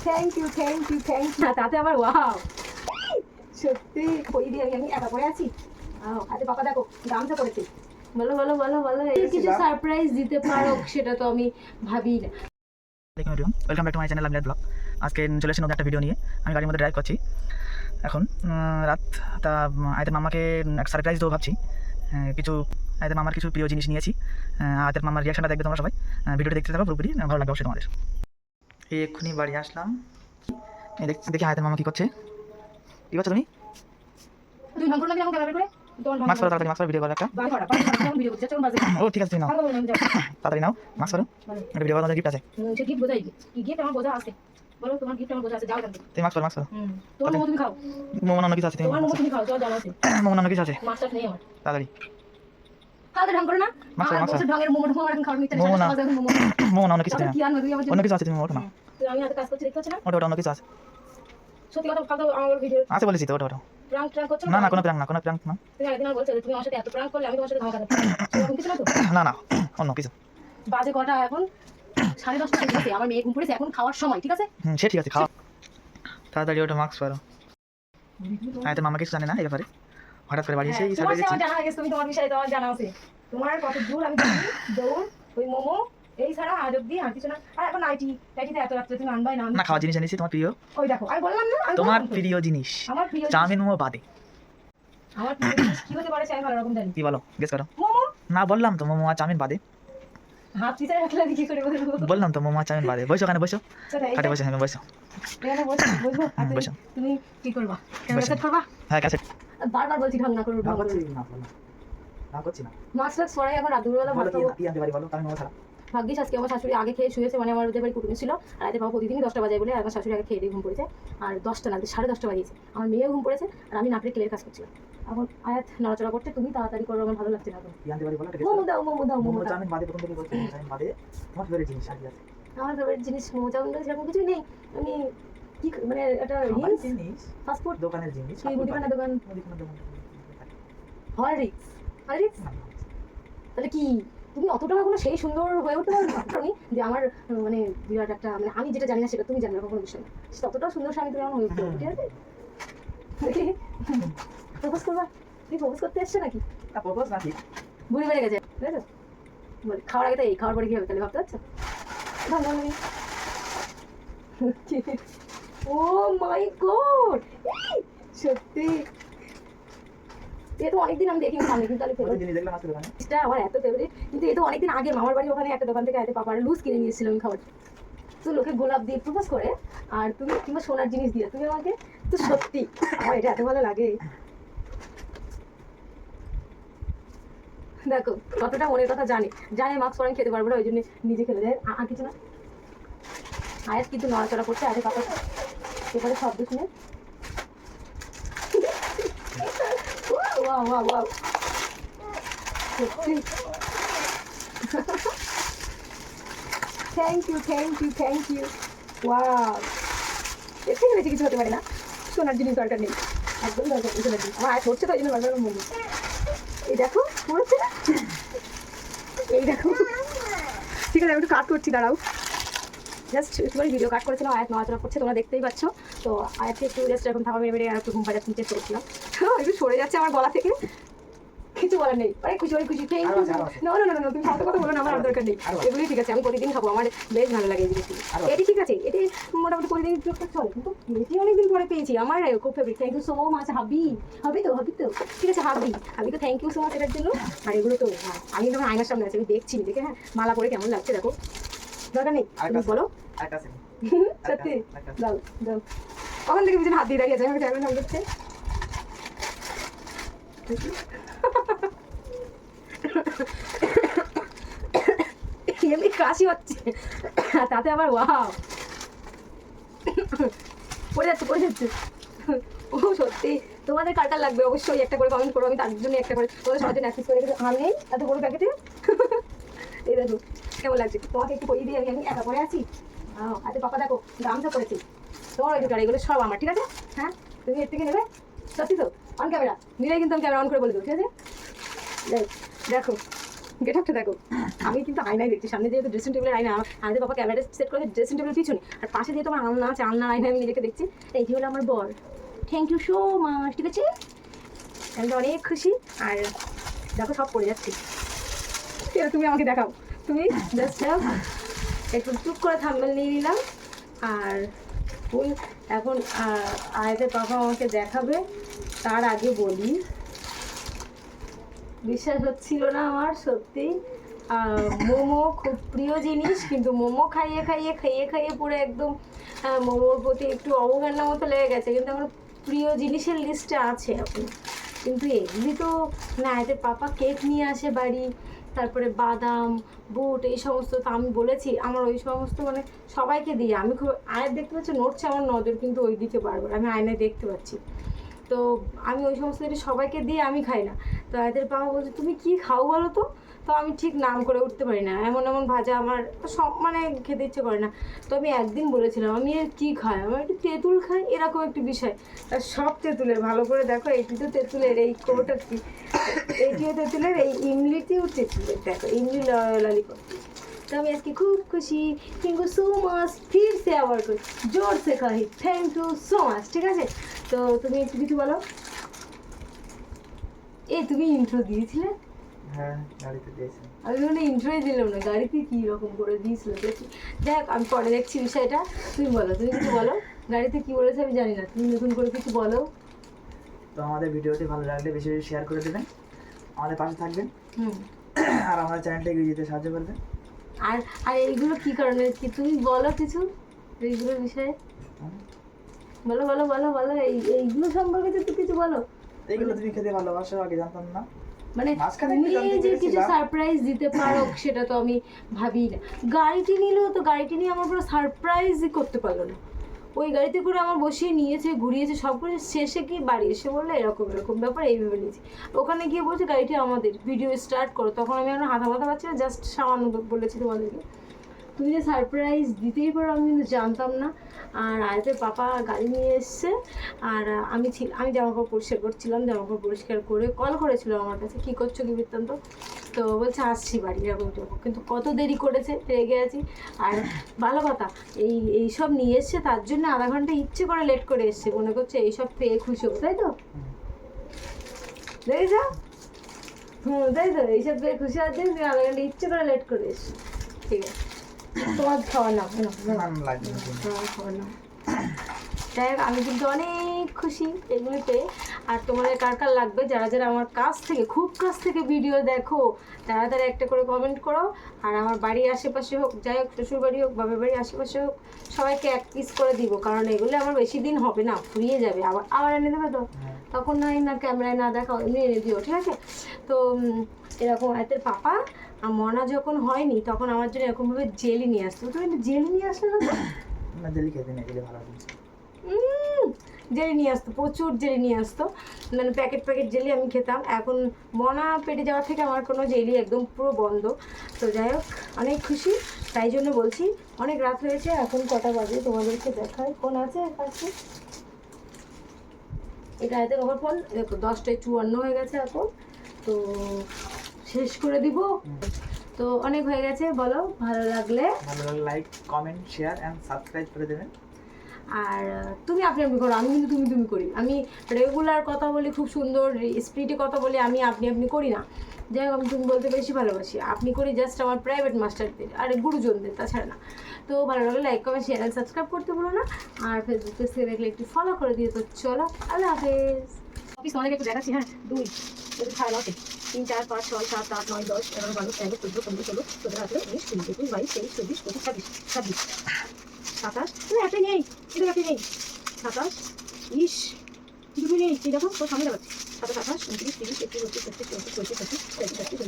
Thank you তাতে আবার wow সত্যি কই দিয়ে আমি একা পড়ে আছি। আরে বাবা দেখো গামছা পড়েছে। বলো বলো বলো বলো কিছু সারপ্রাইজ দিতে পারো সেটা তো আমি ভাবি না। Welcome back to my channel লামলেট ব্লগ। আজকে চলে এসেছি নতুন একটা ভিডিও নিয়ে। আমি গাড়ির মধ্যে ড্রাইভ করছি এখন রাত। তা আয়তের মামাকে একটা সারপ্রাইজ দেবো ভাবছি। কিছু আয়তের মামার কিছু প্রিয় জিনিস নিয়েছি। আয়তের মামার রিয়াকশনটা দেখবে তোমরা সবাই। ভিডিওটা দেখতে থাকো পুরোপুরি, ভালো লাগবে অবশ্যই তোমাদের। এই এক্ষুনি বাড়ি আসলাম। দেখি আয়তের মামা কী করছে। কী করছো তুমি? মাস্ক করো তাড়াতাড়ি, মাস্ক করো, ভিডিও করো একটা। ও ঠিক আছে, তুমি নাও তাড়াতাড়ি নাও, মাস্ক করো, একটা ভিডিও করো, গিফট আছে। তুমি মাস্ক করো, মাস্ক করো। মোমো অন্য কিছু আছে, তুমি মোমো অন্য কিছু আছে, তাড়াতাড়ি মাস্ক করো, মাস্ক করো। মোমো না, মোমো না, অন্য কিছু আছে, অন্য কিছু আছে, তুমি ওঠো না, ওটা অন্য কিছু আছে, আছে বলেছি তো, ওটা না না, কোনো প্র্যাঙ্ক না, কোনো প্র্যাঙ্ক না, না না, অন্য কিছু। বাজে কটা এখন 10:30 ঠিক আছে, আমার মেয়ে ঘুম পড়েছে, এখন খাওয়ার সময়, ঠিক আছে? সে ঠিক আছে, খাওয়া তাড়াতাড়ি, ওটা মাস্ক পরো। তো মামা কিছু জানে না এই ব্যাপারে, হঠাৎ করে বাড়ি এসে এই সার্ভিস দিচ্ছি। জানা গেছে, তুমি তোমার বিষয়ে তোমার জানা আছে, তোমার কত দূর আমি জানি। দৌড় ওই মোমো এই ছাড়া আজ অব্দি আর কিছু না। আর এখন নাইটিতে এত রাত্রে তুমি আনবাই না। না, খাওয়া জিনিস এনেছি তোমার প্রিয়। ওই দেখো আমি বললাম না, তোমার প্রিয় জিনিস আমার প্রিয় চাউমিন মোমো বাদে আমার প্রিয় জিনিস কি হতে পারে আমি ভালো রকম জানি। কি বলো, গেস করো। মোমো। না বললাম তো, মোমো আর চাউমিন বাদে। হাত পিছনে রাখলে আমি কি করে বলবো? বললাম তো, মোমো আর চাউমিন বাদে। বসো, ওখানে বসো, খাটে বসো, হ্যাঁ বসো, বসো। তুমি কি করবা? ক্যামেরা সেট করবা? হ্যাঁ ক্যাসেট। বারবার বলছি ঢং না করো, ঢং করছি না। মাস্ক পরে এখন রাত দুপুরবেলা ভাত খাবো। কি আনতে পারি বলো, তাই মোমো ছাড়া। ভাগ্যিস আজকে আমার শাশুড়ি আগে খেয়ে শুয়েছে, মানে আমার ওদের বাড়ি কুটুম ছিল। আর এতে বাবা প্রতিদিনই 10টা বাজে বলে আমার শাশুড়ি আগে খেয়ে দিয়ে ঘুম পড়েছে। আর 10টা না, 10:30 বাজিয়েছে। আমার মেয়েও ঘুম পড়েছে, আর আমি নাপড়ে ক্লের কাজ করছিলাম। এখন আয়াত নড়াচড়া করতে, তুমি তাড়াতাড়ি করো, আমার ভালো লাগছে না। কি আনতে পারি বলো? মোমো দাও, মোমো দাও। চাউমিন বাদে, প্রথম থেকে বলছি চাউমিন বাদে। তোমার ফেভারিট জিনিস আর কি আছে? আমার ফেভারিট জিনিস মোমো, চাউমিন সেরকম কিছুই নেই। আমি কি মানে একটা জিনিস, ফাস্ট ফুড দোকানের জিনিস, মুদিখানা দোকান, হরলিক্স। তাহলে কি তুমি অত টাকা কোনো সেই সুন্দর হয়ে উঠতে পারো যে আমার মানে বিরাট একটা, মানে আমি যেটা জানি না সেটা তুমি জানি না, কোনো বিষয় না, ততটাও সুন্দর স্বামী তুমি আমার হয়ে উঠতে পারো, ঠিক আছে? প্রপোজ করবা? তুমি প্রপোজ করতে এসছো নাকি? প্রপোজ নাকি বুড়ি বেড়ে গেছে, বুঝেছো? বল খাওয়ার আগে তো এই, খাওয়ার পরে কি হবে তাহলে ভাবতে পারছো? ও মাই গড, সত্যি এ তো অনেকদিন আমি দেখিনি সামনে, কিন্তু এটা আমার এত ফেভারিট। কিন্তু এ তো অনেকদিন আগে মামার বাড়ি ওখানে একটা দোকান থেকে পাপার লুজ কিনে নিয়েছিল আমি খাবার। তো লোকে গোলাপ দিয়ে প্রপোজ করে, আর তুমি কিংবা সোনার জিনিস দিয়ে তুমি আমাকে, তো সত্যি আমার এটা এত ভালো লাগে। দেখো কতটা মনের কথা জানে মাস্ক পরে খেতে পারবো না, ওই জন্য নিজে খেলে দেয়, আর কিছু না। আয়াত কিন্তু নড়াচড়া করছে, আরে পাপা এবারে শব্দ শুনে থ্যাংক ইউ ওয়াও, এর থেকে বেশি কিছু হতে পারে না। সোনার জিনিস দরকার নেই, একদম দরকার নেই সোনার জিনিস। আমার আয় হচ্ছে তো, ওই জন্য বারবার মোমো। এই দেখো পড়ছে না, এই দেখো। ঠিক আছে আমি একটু কাট করছি, দাঁড়াও। জাস্ট একটু ভিডিও কাট করেছিলাম, আয়াত নড়াচড়া করছে, তোমরা দেখতেই পাচ্ছ। তো আয়াতকে একটু জাস্ট এরকম থাকা মেরে আর একটু ঘুম পাড়াচ্ছি, চেষ্টা করছিলাম। একটু সরে যাচ্ছে আমার গলা থেকে, কিছু বলার নেই। অনেক খুশি থ্যাংক ইউ। না তুমি সাথে কথা বলো না, আমার আর দরকার নেই। এগুলি ঠিক আছে, আমি প্রতিদিন খাবো, আমার বেশ ভালো লাগে এই জিনিসটি। এটি ঠিক আছে, এটি মোটামুটি প্রতিদিন চলে, কিন্তু এটি অনেকদিন পরে পেয়েছি, আমার খুব favourite. Thank you so much hubby তো ঠিক আছে, হাবি তো থ্যাংক ইউ সো মাচ এটার জন্য। আর এগুলো তো আমি যখন আয়নার সামনে আছে আমি দেখছি, দেখে হ্যাঁ মালা পরে কেমন লাগছে দেখো। দরকার নেই, তুমি বলো। সত্যি দাও দাও, ওখান থেকে পিছনে হাত দিয়ে দাঁড়িয়ে আছে, আমি কেমন নাম করছে। এমনি কাশি হচ্ছে, তাতে আবার ওয়াও পড়ে যাচ্ছে। ও সত্যি তোমাদের কার লাগবে অবশ্যই একটা করে কমেন্ট করো, আমি তার জন্য একটা করে তোমাদের সবার জন্য অ্যাক্সেস করে রেখেছি। আমি নেই এত বড় প্যাকেটে, এই দেখো কেমন লাগছে। তোমাকে একটু করিয়ে দিয়ে আমি একা পরে আছি। আচ্ছা পাপা দেখো গামছা করেছি, তোমার ওই দুটো এগুলো সব আমার, ঠিক আছে? হ্যাঁ তুমি এর থেকে নেবে, সত্যি তো? অন ক্যামেরা নিলে কিন্তু আমি ক্যামেরা অন করে বলে দেবো, ঠিক আছে? দেখো গেট আপটা দেখো। আমি কিন্তু আয়নায় দেখছি, সামনে যেহেতু ড্রেসিং টেবিলের আয়না, আমাদের বাবা ক্যামেরাটা সেট করে ড্রেসিং টেবিলের পিছনে, আর পাশে যেহেতু আমার আলনা আছে, আলনার আয়নায় আমি নিজেকে দেখছি। এই যে হলো আমার বর, থ্যাংক ইউ সো মাচ, ঠিক আছে? আমি তো অনেক খুশি। আর দেখো সব পড়ে যাচ্ছি, এবার তুমি আমাকে দেখাও, তুমি জাস্ট একটু চুপ করে থাম্বনেল নিয়ে নিলাম। আর ফুল এখন আয়াতের পাপা আমাকে দেখাবে, তার আগে বলি বিশ্বাস হচ্ছিল না আমার সত্যি। মোমো খুব প্রিয় জিনিস, কিন্তু মোমো খাইয়ে খাইয়ে খাইয়ে খাইয়ে পুরো একদম মোমোর প্রতি একটু অবহেলার মতো লেগে গেছে, কিন্তু আমার প্রিয় জিনিসের লিস্টে আছে এখন। কিন্তু এগুলি তো না, এদের পাপা কেক নিয়ে আসে বাড়ি, তারপরে বাদাম বুট এই সমস্ত, তো আমি বলেছি আমার ওই সমস্ত মানে সবাইকে দিয়ে, আমি খুব আয়ের দেখতে পাচ্ছি নড়ছে আমার নজর কিন্তু ওই দিকে বারবার, আমি আয়নায় দেখতে পাচ্ছি। তো আমি ওই সমস্ত জিনিস সবাইকে দিয়ে আমি খাই না। তো এদের বাবা বলছে তুমি কি খাও বলো তো? তো আমি ঠিক নাম করে উঠতে পারি না, এমন এমন ভাজা আমার সব মানে খেতে ইচ্ছে করে না। তো আমি একদিন বলেছিলাম আমি এর কী খাই, আমার একটু তেঁতুল খাই, এরকম একটি বিষয়। আর সব তেঁতুলের, ভালো করে দেখো এটি তো তেঁতুলের, এই কোটা কি এইটিও তেঁতুলের, এই ইমলিটিও তেঁতুলের, দেখো ইমলি ললিপপ। तो আমি আজকে খুব খুশি, থ্যাংক ইউ সো মাচ, ফির সে আবার করি জোর সে কহি থ্যাংক ইউ সো মাচ, ঠিক আছে? তো তুমি একটু কিছু বলো। এই তুমি ইন্ট্রো দিয়েছিলে? হ্যাঁ, গাড়িতে দিয়েছি। আমি মানে ইন্ট্রোই দিলাম না, গাড়িতে কী রকম করে দিয়েছিল দেখি। দেখ আমি পরে দেখছি বিষয়টা, তুমি বলো, তুমি কিছু বলো। গাড়িতে কী বলেছে আমি জানি না, তুমি নতুন করে কিছু বলো। তো আমাদের ভিডিওটি ভালো লাগলে বেশি বেশি শেয়ার করে দেবেন, আমাদের পাশে থাকবেন, আর আমাদের চ্যানেলটা এগিয়ে যেতে সাহায্য করবেন। আর আর এইগুলো কী কারণে, কি তুমি বলো কিছু এইগুলোর বিষয়ে, বলো বলো বলো বলো, এইগুলো সম্পর্কে তো কিছু বলো। এইগুলো তুমি খেতে ভালোবাসো, আগে জানতাম না, মানে তুমি যে কিছু সারপ্রাইজ দিতে পারো সেটা তো আমি ভাবি না। গাড়িটি নিলেও তো গাড়িটি নিয়ে আমার পুরো সারপ্রাইজই করতে পারলো না। ওই গাড়িতে করে আমার বসিয়ে নিয়েছে, ঘুরিয়েছে, সব কিছু শেষে কি বাড়ি এসে বললে এরকম এরকম ব্যাপার, এইভাবে নিয়েছি। ওখানে গিয়ে বলছে গাড়িটি আমাদের, ভিডিও স্টার্ট করো। তখন আমি আমার হাতা মাথা পাচ্ছি না, জাস্ট সামান্য বলেছি তোমাদেরকে। তুমি যে সারপ্রাইজ দিতেই পারো আমি কিন্তু জানতাম না। আর আয়তের পাপা গাড়ি নিয়ে এসছে, আর আমি জামাকাপড় পরিষ্কার করছিলাম, জামাকাপড় পরিষ্কার করে কল করেছিল আমার কাছে, কী করছো কি বৃত্তান্ত, তো বলছে আসছি বাড়ি এরকম তো, কিন্তু কত দেরি করেছে, রেগে আছি। আর ভালো কথা, এইসব নিয়ে এসছে তার জন্য আধা ঘন্টা ইচ্ছে করে লেট করে এসছে, মনে করছে এইসব পেয়ে খুশি হোক, তাই তো? দেখেছ? তাই তো, এইসব পেয়ে খুশি হওয়ার জন্য আধা ঘন্টা ইচ্ছে করে লেট করে এসছে। ঠিক আছে, তোমার খাওয়া নাও, তোমার খাওয়া নাও। যাই হোক, আমি কিন্তু অনেক খুশি এগুলো পেয়ে। আর তোমাদের কার কার লাগবে, যারা যারা আমার কাছ থেকে খুব কাছ থেকে ভিডিও দেখো, তারা তারা একটা করে কমেন্ট করো। আর আমার বাড়ির আশেপাশে হোক, যাই হোক, শ্বশুর বাড়ি হোক, বাবার বাড়ির আশেপাশে হোক, সবাইকে এক পিস করে দিব, কারণ এগুলো আমার বেশি দিন হবে না, ফুরিয়ে যাবে, আবার এনে দেবে তো, তখন না ক্যামেরায় না দেখাও, এমনি এনে দিও, ঠিক আছে? তো এরকম এতের পাপা আর মনা যখন হয়নি তখন আমার জন্য এরকমভাবে জেলি নিয়ে আসতো। তুমি জেলি নিয়ে আসলে না, জেলি খেতে নেই, জেলি ভালো জিনিস। জেলি নিয়ে আসতো, প্রচুর জেলি নিয়ে আসতো, মানে প্যাকেট জেলি আমি খেতাম। এখন মনা পেটে যাওয়ার থেকে আমার কোনো জেলি একদম পুরো বন্ধ। তো যাই হোক, অনেক খুশি, তাই জন্য বলছি। অনেক রাত হয়েছে, এখন কটা বাজে তোমাদেরকে দেখায়, ফোন আছে কাছে, এটা এতে আমার ফোন, দেখো 10:54 হয়ে গেছে এখন। তো শেষ করে দিব, তো অনেক হয়ে গেছে। বলো, ভালো লাগলে like, comment, share and subscribe করে দেবেন। আর তুমি আপনি করো, আমি কিন্তু তুমি করি। আমি রেগুলার কথা বলি, খুব সুন্দর স্পিডে কথা বলি, আমি আপনি করি না। যাই হোক, আমি তুমি বলতে বেশি ভালোবাসি, আপনি করি জাস্ট আমার প্রাইভেট মাস্টারদের আর গুরুজনদের, তাছাড়া না। তো ভালো লাগলে লাইক, কমেন্ট, শেয়ার আর সাবস্ক্রাইব করতে ভুলো না। আর ফেসবুক পেজ থেকে দেখলে একটু ফলো করে দিয়ে। তো চলো, আল্লাহ হাফেজ। অফিস তোমাদেরকে একটু দেখাচ্ছি, হ্যাঁ, 2 খারাপ আছে, 3 4 5 6 7 8 9 10 11 12 13 14 15 16 17 18 19 20 21 22 23 24 25 26 27 তুমি একটা নেই, এটা একটা নেই, 27 20 দুটো নেই, এই দেখো তোর সামনে দেখাচ্ছি, 27 28 29 30 31 32 33 34 35 36 37